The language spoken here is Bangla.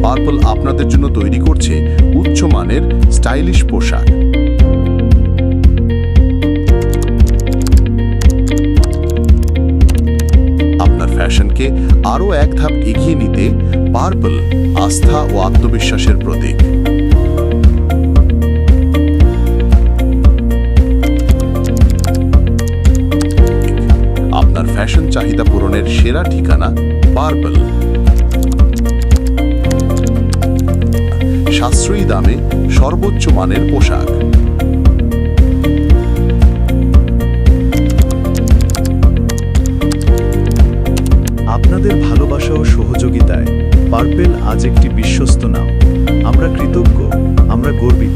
পার্পল আপনাদের জন্য তৈরি করছে উচ্চমানের স্টাইলিশ পোশাক। আপনার ফ্যাশনকে আরও এক ধাপ এগিয়ে নিতে পার্পল আস্থা ও আত্মবিশ্বাসের প্রতীক। আপনার ফ্যাশন চাহিদা পূরণের সেরা ঠিকানা পার্পল। সাশ্রয়ী দামে সর্বোচ্চ মানের পোশাক। আপনাদের ভালোবাসা ও সহযোগিতায় পার্পল আজ একটি বিশ্বস্ত নাম। আমরা কৃতজ্ঞ, আমরা গর্বিত।